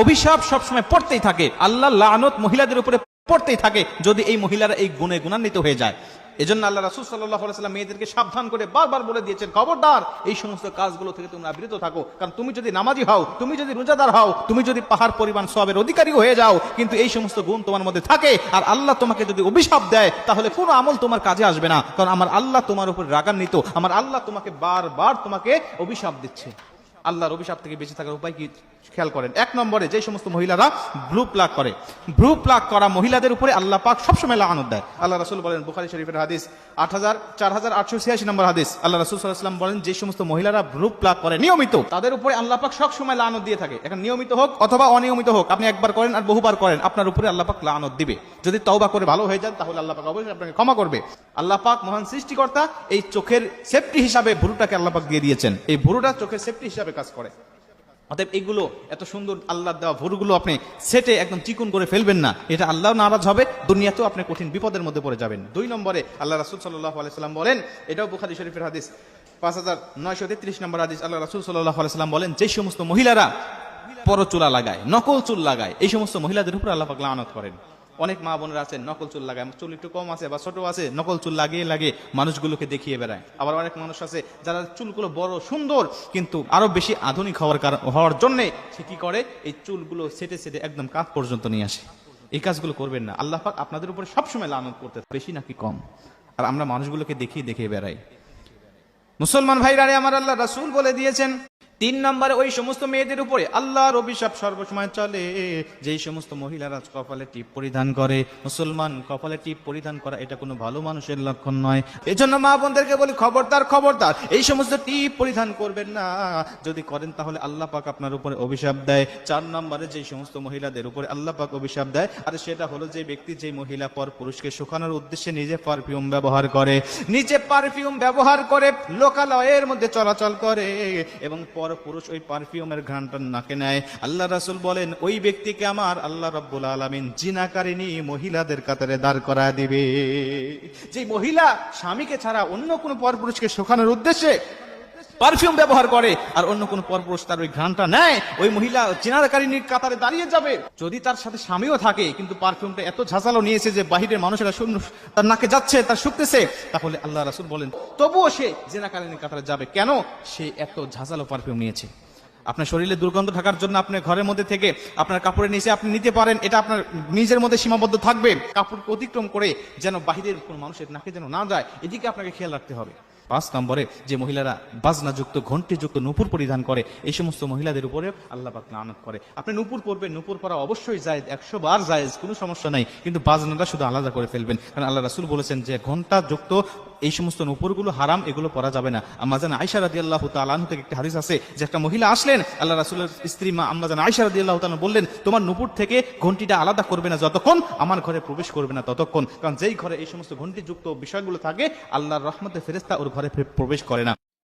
অভিশাপ সবসময় পড়তেই থাকে, আল্লাহ লানত মহিলাদের উপরে পড়তেই থাকে যদি এই মহিলারা এই গুণে গুণান্বিত হয়ে যায়। এজন্য আল্লাহ রাসূল সাল্লাল্লাহু আলাইহি ওয়াসাল্লাম মেয়েদেরকে সাবধান করে বারবার বলে দিয়েছেন, খবরদার এই সমস্ত কাজগুলো থেকে তোমরা বিরত থাকো। কারণ তুমি যদি নামাজি হও, তুমি যদি রোজাদার হও, তুমি যদি পাহাড় পরিমাণ সওয়াবের অধিকারী হয়ে যাও, কিন্তু এই সমস্ত গুণ তোমার মধ্যে থাকে আর আল্লাহ তোমাকে যদি অভিশাপ দেয়, তাহলে কোনো আমল তোমার কাজে আসবে না। কারণ আমার আল্লাহ তোমার উপর রাগান্বিত, আমার আল্লাহ তোমাকে বারবার তোমাকে অভিশাপ দিচ্ছে। আল্লাহর অভিশাপ থেকে বেঁচে থাকার উপায় কি খেয়াল করেন। এক নম্বরে, যে সমস্ত মহিলারা ব্লু প্লাগ করে, ব্লু প্লাগ করা মহিলাদের উপরে আল্লাহ পাক সবসময় লানত দেয়। আল্লাহ রাসূল বলেন, বুখারী শরীফের হাদিস 4886 নম্বর হাদিস, আল্লাহ রাসূল সাল্লাল্লাহু আলাইহি ওয়াসাল্লাম বলেন, যে সমস্ত মহিলারা ব্লু প্লাগ করে নিয়মিত, তাদের উপরে আল্লাহ পাক সবসময় লানত দিয়ে থাকে। এখন নিয়মিত হোক অথবা অনিয়মিত হোক, আপনি একবার করেন আর বহুবার করেন, আপনার উপরে আল্লাহ পাক লানত দিবে। যদি তওবা করে ভালো হয়ে যান, তাহলে আল্লাহ পাক অবশ্যই আপনাকে ক্ষমা করবে। আল্লাহ পাক মহান সৃষ্টিকর্তা, এই চোখের সেফটি হিসাবে ভুরুটাকে আল্লাহ পাক দিয়ে দিয়েছেন। এই ভুরুটা চোখের সেফটি হিসাবে কাজ করে। অতএব এগুলো এত সুন্দর আল্লাহ দেওয়া ভুরুগুলো আপনি সেটে একদম চিকুন করে ফেলবেন না, এটা আল্লাহ নারাজ হবে, দুনিয়াতেও আপনি কঠিন বিপদের মধ্যে পড়ে যাবেন। দুই নম্বরে আল্লাহ রাসূল সাল্লাল্লাহু আলাইহি ওয়াসাল্লাম বলেন, এটাও বুখারী শরীফের হাদিস 5933 নম্বর হাদিস, আল্লাহ রাসূল সাল্লাল্লাহু আলাইহি ওয়াসাল্লাম বলেন, যে সমস্ত মহিলারা পরচুলা লাগায়, নকল চুল লাগায়, এই সমস্ত মহিলাদের উপর আল্লাহ পাক লানত করেন। অনেক মা বোনেরা আছেন নকল চুল লাগায়, চুল একটু কম আছে বা ছোট আছে, নকল চুল লাগিয়ে লাগিয়ে মানুষগুলোকে দেখিয়ে বেড়ায়। আবার অনেক মানুষ আছে যারা চুলগুলো বড় সুন্দর, কিন্তু আরো বেশি আধুনিক হওয়ার জন্য সে কি করে, এই চুলগুলো সেটে সেটে একদম কাঁধ পর্যন্ত নিয়ে আসে। এই কাজগুলো করবেন না, আল্লাহ পাক আপনাদের উপরে সবসময় লানত করতে, বেশি নাকি কম। আর আমরা মানুষগুলোকে দেখিয়ে দেখিয়ে বেড়াই। মুসলমান ভাইরা, আমার আল্লাহ রাসূল বলে দিয়েছেন, 3 নম্বরে ওই সমস্ত মেয়েদের উপরে আল্লাহর অভিশাপ সর্বসময় চলে যেই সমস্ত মহিলারা কপালে টিপ পরিধান করে। মুসলমান, কপালে টিপ পরিধান করা এটা কোনো ভালো মানুষের লক্ষণ নয়। এজন্য মা বোনদেরকে বলি, খবরদার খবরদার এই সমস্ত টিপ পরিধান করবেন না। যদি করেন তাহলে আল্লাহ পাক আপনার উপরে অভিশাপ দেয়। 4 নম্বরে যেই সমস্ত মহিলাদের উপরে আল্লাহ পাক অভিশাপ দেয়, আর সেটা হলো যে ব্যক্তি, যে মহিলা পর পুরুষকে শুকানোর উদ্দেশ্যে নিজে পারফিউম ব্যবহার করে, লোকালয়ের মধ্যে চলাচল করে এবং পুরুষ ওই পারফিউমের ঘ্রাণটা নাকে নেয়। আল্লাহ রাসূল বলেন, ওই ব্যক্তিকে আমার আল্লাহ রাব্বুল আলামিন জিনাকারিনী মহিলাদের কাতারে দাঁড় করায় দিবে। যে মহিলা স্বামীকে ছাড়া অন্য কোনো পরপুরুষকে শোকানোর উদ্দেশ্যে পারফিউম ব্যবহার করে আর অন্য কোনো পরপুরুষ তার ওই ঘ্রাণটা নেয়, ওই মহিলা জিনাকারিনীর কাতারে দাঁড়িয়ে যাবে। যদি তার সাথে স্বামীও থাকে, কিন্তু পারফিউমটা এত ঝাঁঝালো নিয়েছে যে বাহিরের মানুষেরা তার নাকে যাচ্ছে, তার শুকতেছে, তাহলে আল্লাহ রাসূল বলেন তবুও সে জিনাকারিনীর কাতারে যাবে। কেন? সে এত ঝাঁঝালো পারফিউম নিয়েছে। আপনার শরীরে দুর্গন্ধ ঢাকার জন্য আপনার ঘরের মধ্যে থেকে আপনার কাপড়ের নিচে আপনি নিতে পারেন, এটা আপনার নিজের মধ্যে সীমাবদ্ধ থাকবে। কাপড়কে অতিক্রম করে যেন বাহিরের কোন মানুষের নাকে যেন না যায়, এদিকে আপনাকে খেয়াল রাখতে হবে। 5 নম্বরে, যে মহিলারা বাজনাযুক্ত ঘণ্টিযুক্ত নূপুর পরিধান করে, এই সমস্ত মহিলাদের উপরে আল্লাহ পাক লানত করে। আপনি নূপুর পরবেন, নূপুর পরা অবশ্যই জায়েজ, 100 বার জায়েজ, কোনো সমস্যা নাই, কিন্তু বাজনাটা শুধু আলাদা করে ফেলবেন। কারণ আল্লাহ রাসূল বলেছেন যে ঘণ্টাযুক্ত এই সমস্ত নূপুরগুলো হারাম, এগুলো পরা যাবে না। আম্মাজান আয়েশা রাদিয়াল্লাহু তাআলা আনহা থেকে একটা হাদিস আছে যে একটা মহিলা আসলেন, আল্লাহ রাসূলের স্ত্রী মা আম্মাজান আয়েশা রাদিয়াল্লাহু তাআলা বললেন, তোমার নূপুর থেকে ঘণ্টিটা আলাদা করবে না যতক্ষণ আমার ঘরে প্রবেশ করবে না ততক্ষণ। কারণ যেই ঘরে এই সমস্ত ঘণ্টিযুক্ত বিষয়গুলো থাকে, আল্লাহর রহমতে ফেরেশতা ওর ঘরে প্রবেশ করে না।